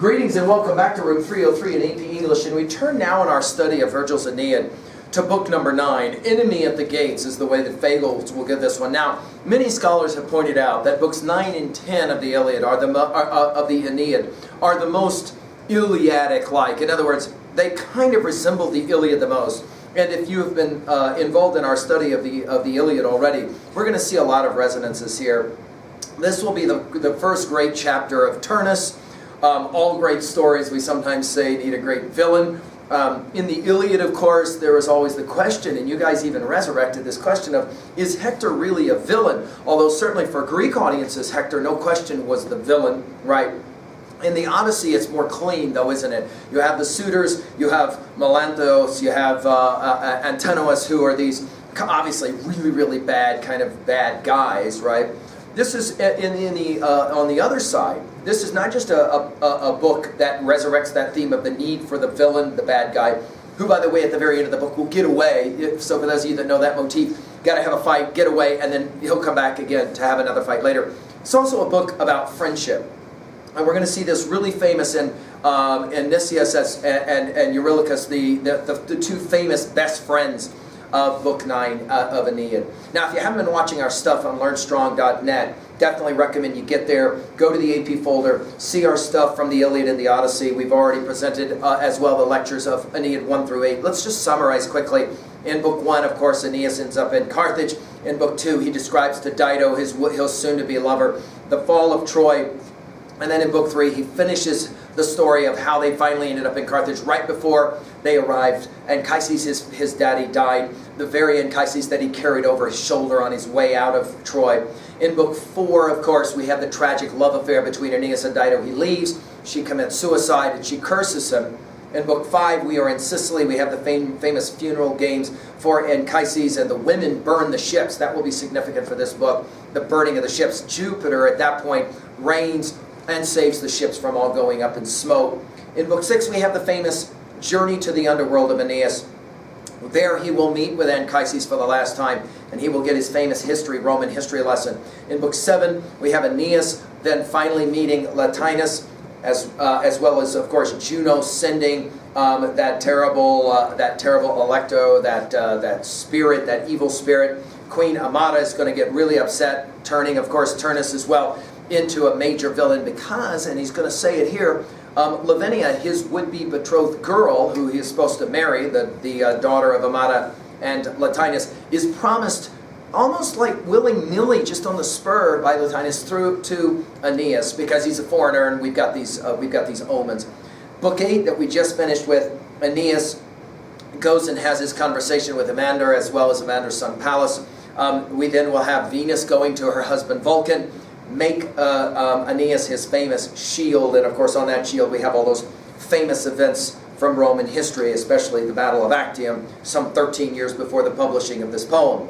Greetings and welcome back to room 303 in AP English, and we turn now in our study of Virgil's Aeneid to book number 9. Enemy at the Gates is the way that Fagles will give this one. Now, many scholars have pointed out that books 9 and 10 of the Iliad of the Aeneid are the most Iliadic-like. In other words, they kind of resemble the Iliad the most. And if you have been involved in our study of the Iliad already, we're going to see a lot of resonances here. This will be the first great chapter of Turnus. All great stories, we sometimes say, need a great villain. In the Iliad, of course, there is always the question, and you guys even resurrected this question of, is Hector really a villain? Although certainly for Greek audiences, Hector, no question, was the villain, right? In the Odyssey, it's more clean, though, isn't it? You have the suitors, you have Melanthos, you have Antinous, who are these obviously really, really bad, kind of bad guys, right? This is, on the other side, this is not just a book that resurrects that theme of the need for the villain, the bad guy, who, by the way, at the very end of the book will get away. So for those of you that know that motif, got to have a fight, get away, and then he'll come back again to have another fight later. It's also a book about friendship. And we're going to see this really famous in Nicias and Eurylochus, the two famous best friends of Book 9 of Aeneid. Now, if you haven't been watching our stuff on LearnStrong.net, definitely recommend you get there, go to the AP folder, see our stuff from the Iliad and the Odyssey. We've already presented as well the lectures of Aeneid 1 through 8. Let's just summarize quickly. In Book 1, of course, Aeneas ends up in Carthage. In Book 2, he describes to Dido, his soon-to-be lover, the fall of Troy. And then in Book 3, he finishes the story of how they finally ended up in Carthage right before they arrived. And Anchises, his daddy, died. The very Anchises that he carried over his shoulder on his way out of Troy. In Book 4, of course, we have the tragic love affair between Aeneas and Dido. He leaves, she commits suicide, and she curses him. In Book 5, we are in Sicily. We have the famous funeral games for Anchises, and the women burn the ships. That will be significant for this book, the burning of the ships. Jupiter, at that point, reigns and saves the ships from all going up in smoke. In Book 6, we have the famous journey to the underworld of Aeneas. There he will meet with Anchises for the last time, and he will get his famous Roman history lesson. In Book 7, we have Aeneas then finally meeting Latinus, as well as, of course, Juno sending that terrible Alecto, that spirit, that evil spirit. Queen Amata is going to get really upset, turning, of course, Turnus as well into a major villain because, and he's going to say it here, Lavinia, his would-be betrothed girl, who he is supposed to marry, the daughter of Amata and Latinus, is promised almost like willy-nilly, just on the spur by Latinus through to Aeneas because he's a foreigner, and we've got these omens. Book 8 that we just finished with, Aeneas goes and has his conversation with Evander as well as Evander's son Pallas. We then will have Venus going to her husband Vulcan, make Aeneas his famous shield, and of course on that shield we have all those famous events from Roman history, especially the Battle of Actium, some 13 years before the publishing of this poem.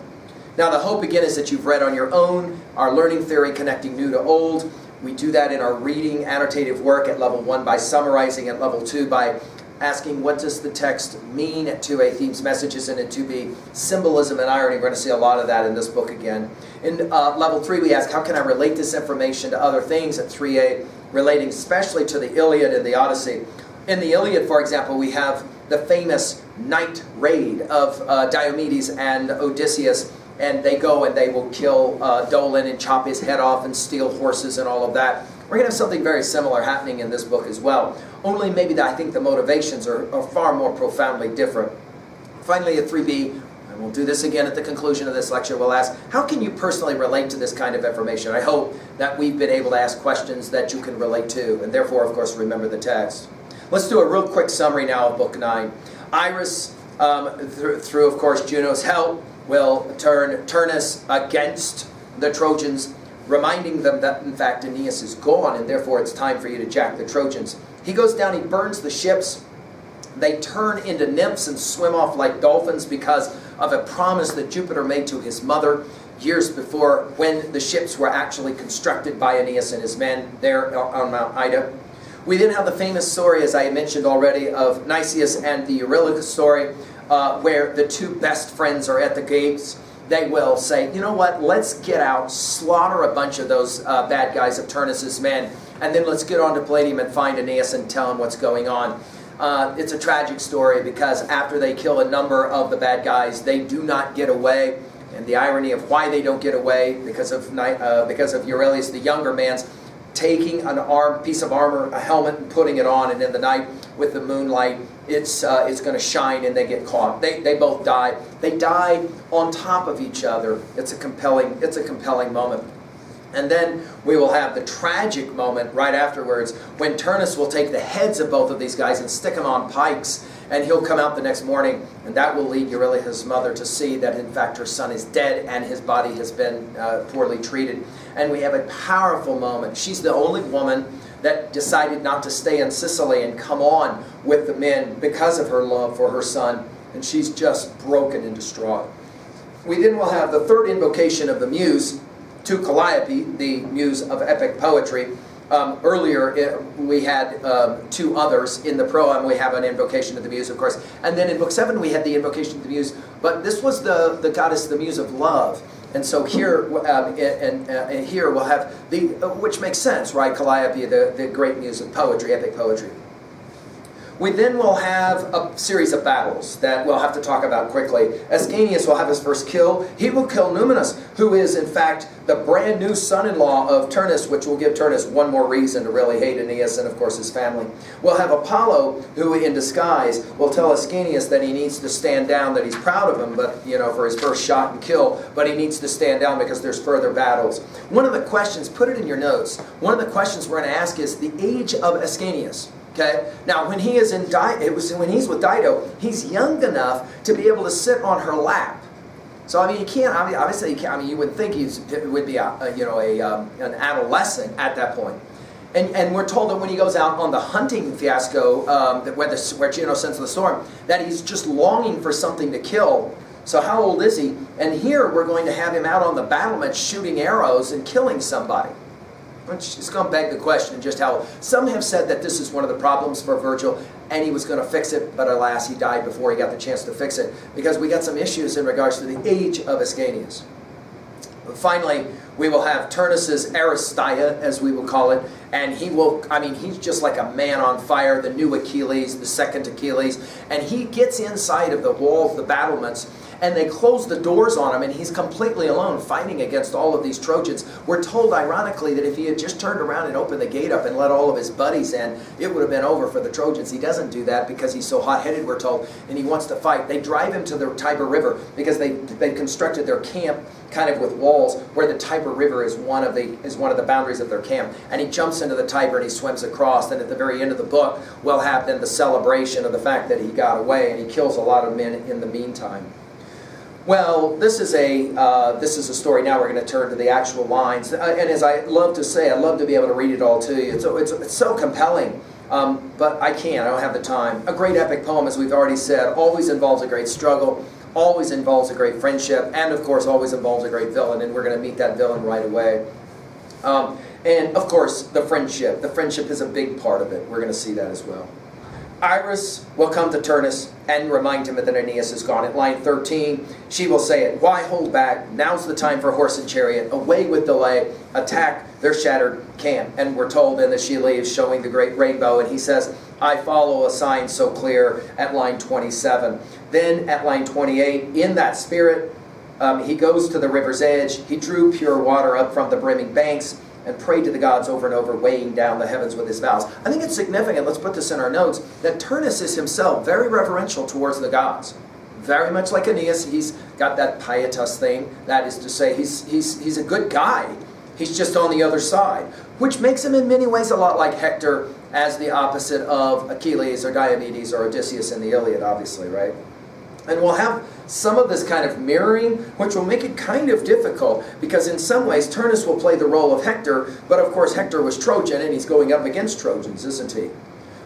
Now the hope again is that you've read on your own our learning theory connecting new to old. We do that in our reading annotative work at level 1 by summarizing, at level 2 by asking what does the text mean to a theme's messages and it to be symbolism and irony. We're going to see a lot of that in this book again. In level 3 we ask how can I relate this information to other things at 3a, relating especially to the Iliad and the Odyssey. In the Iliad, for example, we have the famous night raid of Diomedes and Odysseus, and they go and they will kill Dolon and chop his head off and steal horses and all of that. We're going to have something very similar happening in this book as well. Only maybe I think the motivations are far more profoundly different. Finally, at 3b, and we'll do this again at the conclusion of this lecture, we'll ask, how can you personally relate to this kind of information? I hope that we've been able to ask questions that you can relate to, and therefore, of course, remember the text. Let's do a real quick summary now of Book 9. Iris, through, of course, Juno's help, will turn Turnus against the Trojans, reminding them that, in fact, Aeneas is gone, and therefore it's time for you to jack the Trojans. He goes down, he burns the ships. They turn into nymphs and swim off like dolphins because of a promise that Jupiter made to his mother years before, when the ships were actually constructed by Aeneas and his men there on Mount Ida. We then have the famous story, as I mentioned already, of Nicias and the Eurylochus story, where the two best friends are at the gates. They will say, you know what, let's get out, slaughter a bunch of those bad guys of Turnus's men, and then let's get on to Palladium and find Aeneas and tell him what's going on. It's a tragic story because after they kill a number of the bad guys, they do not get away. And the irony of why they don't get away, because of Euryalus, the younger man's taking an piece of armor, a helmet, and putting it on, and in the night with the moonlight, it's going to shine, and they get caught. They both die. They die on top of each other. It's a compelling moment. And then we will have the tragic moment right afterwards when Turnus will take the heads of both of these guys and stick them on pikes, and he'll come out the next morning, and that will lead Euryalus' mother to see that in fact her son is dead and his body has been poorly treated. And we have a powerful moment. She's the only woman that decided not to stay in Sicily and come on with the men because of her love for her son, and she's just broken and distraught. We then will have the third invocation of the muse to Calliope, the muse of epic poetry. Earlier we had two others. In the proem we have an invocation of the muse, of course, and then in book 7 we had the invocation of the muse, but this was the goddess, the muse of love. And so here, here we'll have which makes sense, right? Calliope, the great muse of poetry, epic poetry. We then will have a series of battles that we'll have to talk about quickly. Ascanius will have his first kill. He will kill Numanus, who is in fact the brand new son-in-law of Turnus, which will give Turnus one more reason to really hate Aeneas and of course his family. We'll have Apollo, who in disguise will tell Ascanius that he needs to stand down, that he's proud of him, but for his first shot and kill, but he needs to stand down because there's further battles. One of the questions, put it in your notes, one of the questions we're going to ask is the age of Ascanius. Okay. Now, when he is when he's with Dido, he's young enough to be able to sit on her lap. So I mean, obviously, you would think he would be an adolescent at that point. And we're told that when he goes out on the hunting fiasco, where Juno sends the storm, that he's just longing for something to kill. So how old is he? And here we're going to have him out on the battlement shooting arrows and killing somebody. Which is going to beg the question just how some have said that this is one of the problems for Virgil and he was going to fix it, but alas, he died before he got the chance to fix it because we got some issues in regards to the age of Ascanius. But finally, we will have Turnus's Aristeia, as we will call it, and he's just like a man on fire, the new Achilles, the second Achilles, and he gets inside of the wall of the battlements, and they close the doors on him, and he's completely alone fighting against all of these Trojans. We're told, ironically, that if he had just turned around and opened the gate up and let all of his buddies in, it would have been over for the Trojans. He doesn't do that because he's so hot-headed, we're told, and he wants to fight. They drive him to the Tiber River because they constructed their camp kind of with walls where the Tiber River is one of the boundaries of their camp. And he jumps into the Tiber and he swims across, and at the very end of the book, we'll have then the celebration of the fact that he got away, and he kills a lot of men in the meantime. Well, this is a story. Now we're going to turn to the actual lines, and as I love to say, I love to be able to read it all to you. It's so compelling, but I can't. I don't have the time. A great epic poem, as we've already said, always involves a great struggle, always involves a great friendship, and of course always involves a great villain, and we're going to meet that villain right away. And of course the friendship. The friendship is a big part of it. We're going to see that as well. Iris will come to Turnus and remind him that Aeneas is gone. At line 13, she will say it. Why hold back? Now's the time for horse and chariot. Away with delay. Attack their shattered camp. And we're told then that she leaves, showing the great rainbow. And he says, I follow a sign so clear, at line 27. Then at line 28, in that spirit, he goes to the river's edge. He drew pure water up from the brimming banks and prayed to the gods over and over, weighing down the heavens with his vows. I think it's significant, let's put this in our notes, that Turnus is himself very reverential towards the gods. Very much like Aeneas, he's got that pietas thing, that is to say, he's a good guy. He's just on the other side, which makes him in many ways a lot like Hector as the opposite of Achilles or Diomedes or Odysseus in the Iliad, obviously, right? And we'll have some of this kind of mirroring, which will make it kind of difficult, because in some ways Turnus will play the role of Hector, but of course Hector was Trojan and he's going up against Trojans, isn't he?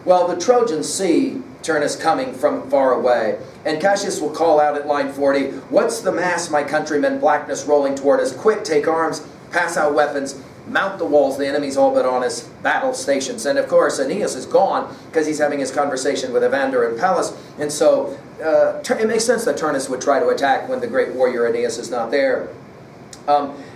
Well, the Trojans see Turnus coming from far away, and Cassius will call out at line 40, "What's the mass, my countrymen, blackness rolling toward us? Quick, take arms, pass out weapons, mount the walls, the enemy's all but on his battle stations." And of course Aeneas is gone because he's having his conversation with Evander and Pallas, and so it makes sense that Turnus would try to attack when the great warrior Aeneas is not there.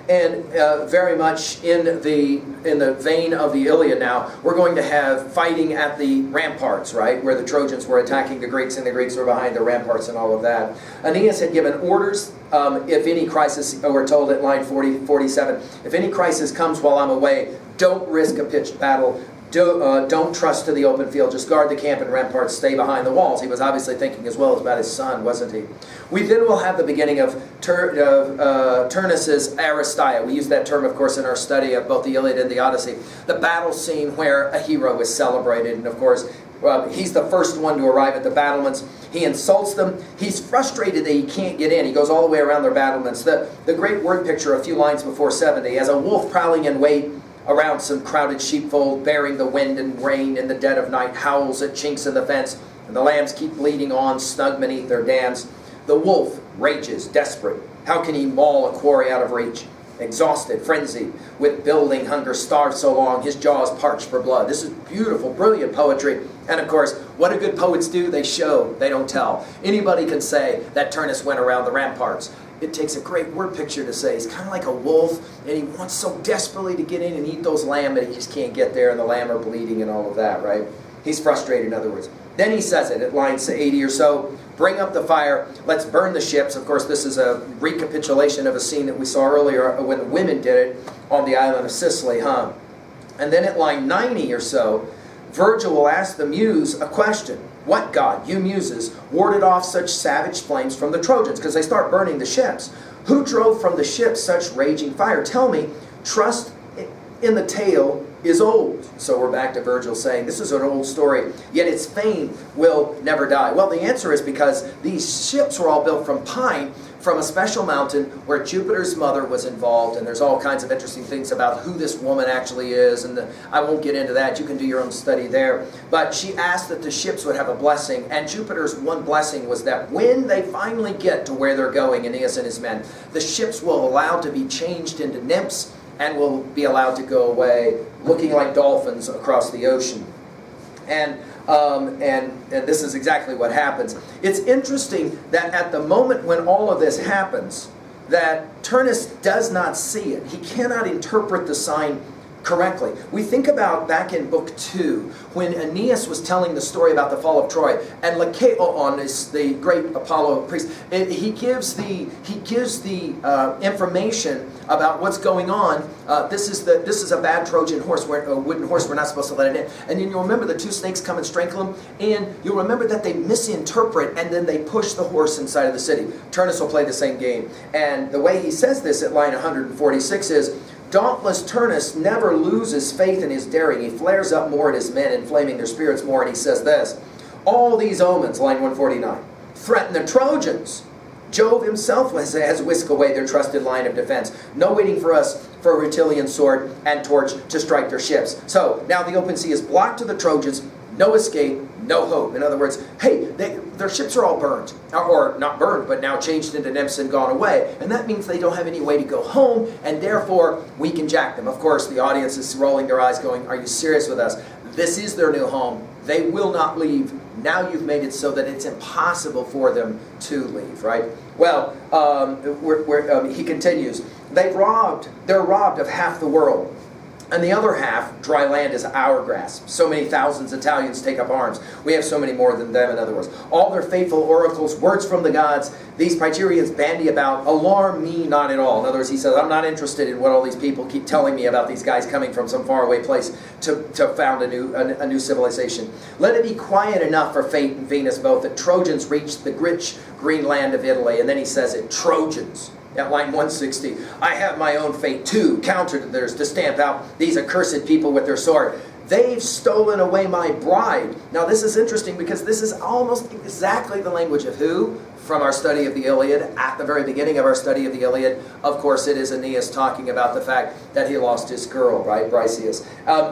And very much in the vein of the Iliad now, we're going to have fighting at the ramparts, right? Where the Trojans were attacking the Greeks and the Greeks were behind the ramparts and all of that. Aeneas had given orders, if any crisis, we're told at line 47, if any crisis comes while I'm away, don't risk a pitched battle. Don't trust to the open field. Just guard the camp and ramparts. Stay behind the walls. He was obviously thinking as well about his son, wasn't he? We then will have the beginning of Turnus's Aristeia. We use that term, of course, in our study of both the Iliad and the Odyssey. The battle scene where a hero is celebrated. And, of course, he's the first one to arrive at the battlements. He insults them. He's frustrated that he can't get in. He goes all the way around their battlements. The great word picture a few lines before 70, as a wolf prowling in wait around some crowded sheepfold, bearing the wind and rain in the dead of night, howls at chinks in the fence, and the lambs keep bleating on, snug beneath their dams. The wolf rages, desperate. How can he maul a quarry out of reach? Exhausted, frenzied, with building hunger, starved so long, his jaws parched for blood. This is beautiful, brilliant poetry. And of course, what do good poets do? They show, they don't tell. Anybody can say that Turnus went around the ramparts. It takes a great word picture to say he's kind of like a wolf, and he wants so desperately to get in and eat those lamb, but he just can't get there, and the lamb are bleeding and all of that, right? He's frustrated, in other words. Then he says it at lines 80 or so, bring up the fire, let's burn the ships. Of course, this is a recapitulation of a scene that we saw earlier when the women did it on the island of Sicily, huh? And then at line 90 or so, Virgil will ask the muse a question. What god, you muses, warded off such savage flames from the Trojans? Because they start burning the ships. Who drove from the ships such raging fire? Tell me, trust in the tale is old. So we're back to Virgil saying, this is an old story, yet its fame will never die. Well, the answer is because these ships were all built from pine, from a special mountain where Jupiter's mother was involved, and there's all kinds of interesting things about who this woman actually is, and I won't get into that. You can do your own study there. But she asked that the ships would have a blessing, and Jupiter's one blessing was that when they finally get to where they're going, Aeneas and his men, the ships will allow to be changed into nymphs and will be allowed to go away looking like dolphins across the ocean. And this is exactly what happens. It's interesting that at the moment when all of this happens, that Turnus does not see it. He cannot interpret the sign correctly. We think about back in Book 2, when Aeneas was telling the story about the fall of Troy, and Lycaon is the great Apollo priest. He gives the information about what's going on. This is a bad Trojan horse, a wooden horse. We're not supposed to let it in. And then you'll remember the two snakes come and strangle him, and you'll remember that they misinterpret, and then they push the horse inside of the city. Turnus will play the same game, and the way he says this at line 146 is, dauntless Turnus never loses faith in his daring. He flares up more at his men, inflaming their spirits more, and he says this, all these omens, line 149, threaten the Trojans. Jove himself has whisked away their trusted line of defense. No waiting for us for a Rutilian sword and torch to strike their ships. So now the open sea is blocked to the Trojans, no escape, no hope. In other words, hey, their ships are all burned. Or not burned, but now changed into nymphs and gone away. And that means they don't have any way to go home, and therefore we can jack them. Of course, the audience is rolling their eyes going, are you serious with us? This is their new home. They will not leave. Now you've made it so that it's impossible for them to leave, right? Well, he continues, they're robbed of half the world. And the other half, dry land, is our grasp. So many thousands Italians take up arms. We have so many more than them, in other words. All their faithful oracles, words from the gods, these Praetorians bandy about, alarm me not at all. In other words, he says, I'm not interested in what all these people keep telling me about these guys coming from some faraway place to found a new civilization. Let it be quiet enough for fate and Venus both that Trojans reach the rich green land of Italy. And then he says it, Trojans. At line 160, I have my own fate too, counter to theirs, to stamp out these accursed people with their sword. They've stolen away my bride. Now this is interesting because this is almost exactly the language of who? From our study of the Iliad, at the very beginning of our study of the Iliad. Of course, it is Aeneas talking about the fact that he lost his girl, right, Briseis.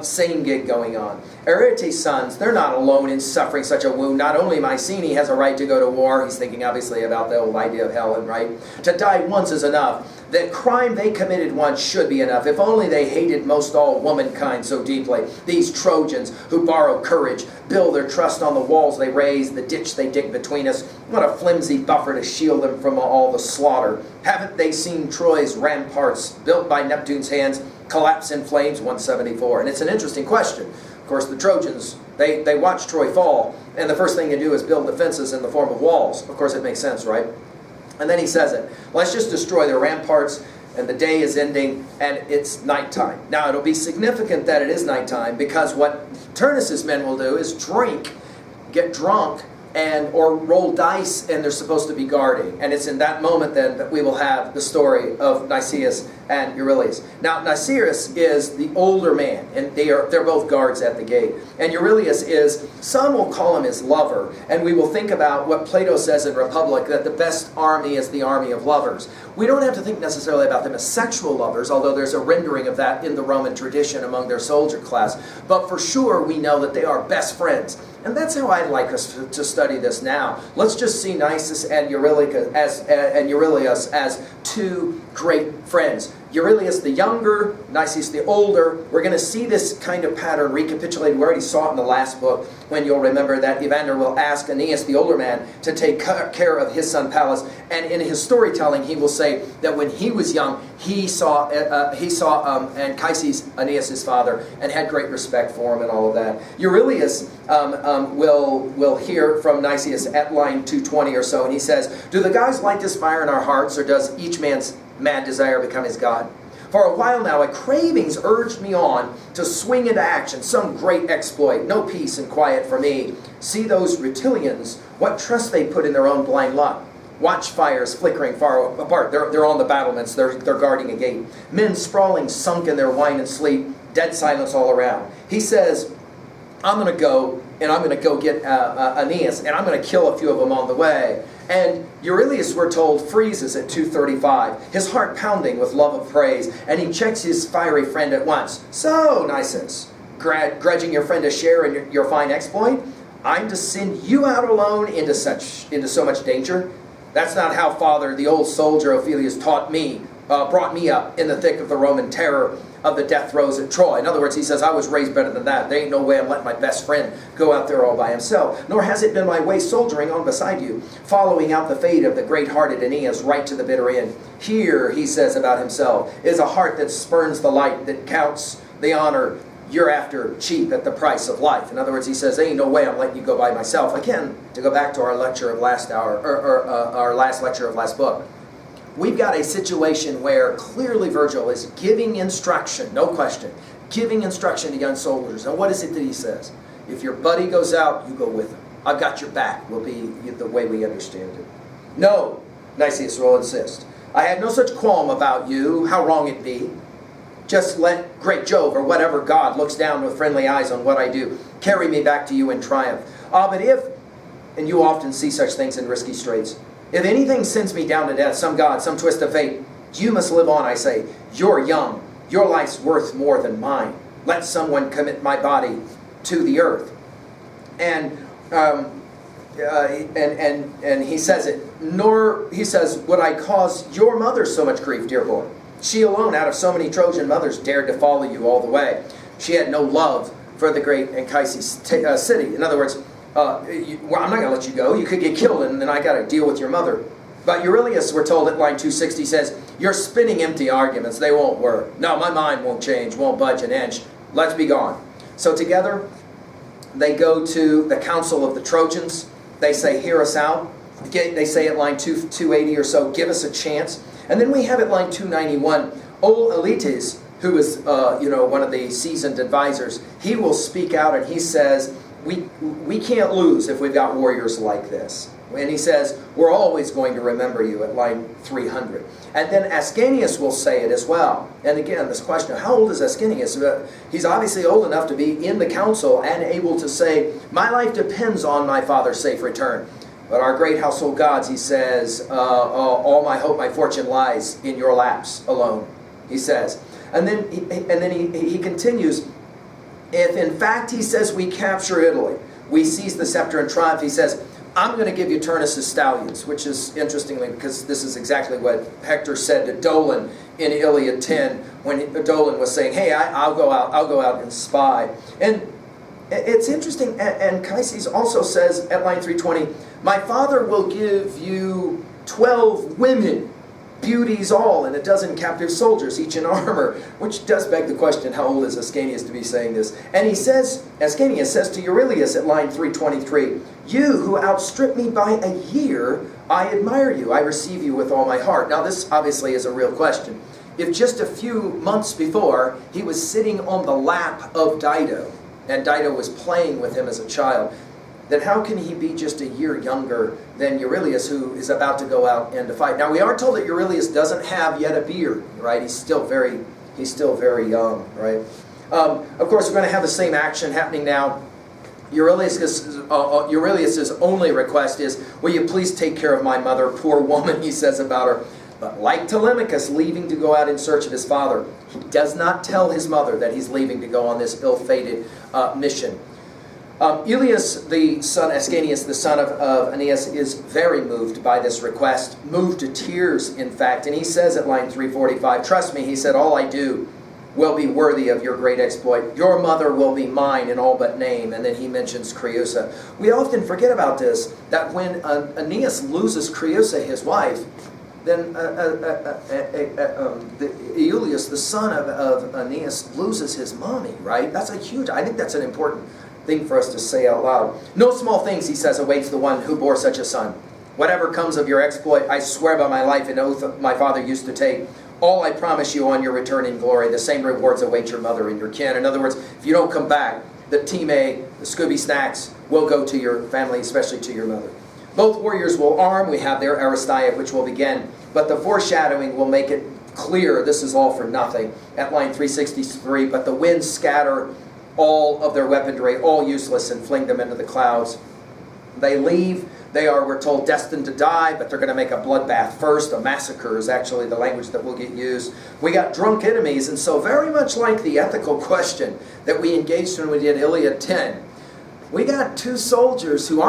Same gig going on. Aretae's sons, they're not alone in suffering such a wound. Not only Mycenae has a right to go to war, he's thinking obviously about the old idea of Helen, right? To die once is enough. that crime they committed once should be enough. If only they hated most all womankind so deeply. These Trojans who borrow courage, build their trust on the walls they raise, the ditch they dig between us. What a flimsy buffer to shield them from all the slaughter. Haven't they seen Troy's ramparts, built by Neptune's hands, collapse in flames? 174. And it's an interesting question. Of course, the Trojans, they watch Troy fall, and the first thing they do is build defenses in the form of walls. Of course, it makes sense, right? And then he says it. Let's just destroy their ramparts, and the day is ending, and it's nighttime. Now, it'll be significant that it is nighttime, because what Turnus's men will do is drink, get drunk, or roll dice, and they're supposed to be guarding. And it's in that moment then that we will have the story of Nicias and Euryalus. Now, Nicias is the older man, and they're both guards at the gate. And Euryalus is, some will call him his lover, and we will think about what Plato says in Republic, that the best army is the army of lovers. We don't have to think necessarily about them as sexual lovers, although there's a rendering of that in the Roman tradition among their soldier class. But for sure, we know that they are best friends. And that's how I'd like us to study this now. Let's just see Nisus and Euryalus as two great friends. Euryalus the younger, Nisus the older. We're going to see this kind of pattern recapitulated. We already saw it in the last book, when you'll remember that Evander will ask Aeneas, the older man, to take care of his son Pallas. And in his storytelling, he will say that when he was young, he saw Anchises, Aeneas' father, and had great respect for him and all of that. Euryalus will hear from Nicias at line 220 or so, and he says, "Do the gods light this fire in our hearts, or does each man's mad desire become his god? For a while now, a cravings urged me on to swing into action some great exploit. No peace and quiet for me. See those Rutulians, what trust they put in their own blind luck. Watch fires flickering far apart. They're on the battlements. They're guarding a gate. Men sprawling, sunk in their wine and sleep. Dead silence all around." He says, I'm going to go get Aeneas, and I'm going to kill a few of them on the way. And Euryalus, we're told, freezes at 2:35, his heart pounding with love of praise, and he checks his fiery friend at once. "So, Nisus, grudging your friend a share in your fine exploit, I'm to send you out alone into so much danger? That's not how Father, the old soldier Ophelius, brought me up in the thick of the Roman terror of the death throes at Troy." In other words, he says, I was raised better than that. There ain't no way I'm letting my best friend go out there all by himself. Nor has it been my way soldiering on beside you, following out the fate of the great-hearted Aeneas right to the bitter end. Here, he says about himself, is a heart that spurns the light, that counts the honor you're after cheap at the price of life. In other words, he says, there ain't no way I'm letting you go by myself. Again, to go back to our lecture of last hour, our last lecture of last book. We've got a situation where clearly Virgil is giving instruction, no question, giving instruction to young soldiers. And what is it that he says? If your buddy goes out, you go with him. I've got your back, will be the way we understand it. "No," Nicias will insist. "I had no such qualm about you, how wrong it be. Just let great Jove, or whatever god looks down with friendly eyes on what I do, carry me back to you in triumph. But if," and you often see such things in risky straits, "if anything sends me down to death, some god, some twist of fate, you must live on, I say. You're young. Your life's worth more than mine. Let someone commit my body to the earth." And he says it. "Nor," he says, "would I cause your mother so much grief, dear boy. She alone, out of so many Trojan mothers, dared to follow you all the way. She had no love for the great Anchises city." In other words, I'm not going to let you go. You could get killed, and then I got to deal with your mother. But Euryalus, we're told at line 260, says, "You're spinning empty arguments. They won't work. No, my mind won't change, won't budge an inch. Let's be gone." So together, they go to the council of the Trojans. They say, "Hear us out." They say at line 280 or so, "Give us a chance." And then we have at line 291, old Aeneid, who is one of the seasoned advisors. He will speak out, and he says, we can't lose if we've got warriors like this. And he says, we're always going to remember you at line 300. And then Ascanius will say it as well. And again, this question of how old is Ascanius? He's obviously old enough to be in the council and able to say, my life depends on my father's safe return. But our great household gods, he says, all my hope, my fortune lies in your laps alone, he says. And then he continues, if in fact, he says, we capture Italy, we seize the scepter in triumph, he says, I'm going to give you Turnus' stallions, which is interestingly because this is exactly what Hector said to Dolan in Iliad 10 when Dolan was saying, hey, I'll go out and spy. And it's interesting, and Chaises also says at line 320, my father will give you 12 women, beauties all, and a dozen captive soldiers, each in armor, which does beg the question, how old is Ascanius to be saying this? And he says, Ascanius says to Eurylius at line 323, you who outstrip me by a year, I admire you, I receive you with all my heart. Now this obviously is a real question. If just a few months before, he was sitting on the lap of Dido, and Dido was playing with him as a child, then how can he be just a year younger than Eurylius, who is about to go out and to fight? Now we are told that Eurylius doesn't have yet a beard, right? He's still very young, right? Of course, we're going to have the same action happening now. Eurylius' only request is, will you please take care of my mother, poor woman, he says about her. But like Telemachus leaving to go out in search of his father, he does not tell his mother that he's leaving to go on this ill-fated mission. Ascanius, the son of Aeneas, is very moved by this request, moved to tears, in fact. And he says at line 345, trust me, he said, all I do will be worthy of your great exploit. Your mother will be mine in all but name. And then he mentions Creusa. We often forget about this, that when Aeneas loses Creusa, his wife, then Iulius, the son of Aeneas, loses his mommy, right? I think that's an important thing for us to say out loud. No small things, he says, awaits the one who bore such a son. Whatever comes of your exploit, I swear by my life and oath my father used to take. All I promise you on your return in glory, the same rewards await your mother and your kin. In other words, if you don't come back, the Team A, the Scooby Snacks, will go to your family, especially to your mother. Both warriors will arm. We have their Aristeia, which will begin. But the foreshadowing will make it clear this is all for nothing. At line 363, but the winds scatter all of their weaponry, all useless, and fling them into the clouds. They leave. They are, we're told, destined to die, but they're going to make a bloodbath first. A massacre is actually the language that will get used. We got drunk enemies, and so very much like the ethical question that we engaged when we did Iliad 10, we got two soldiers who aren't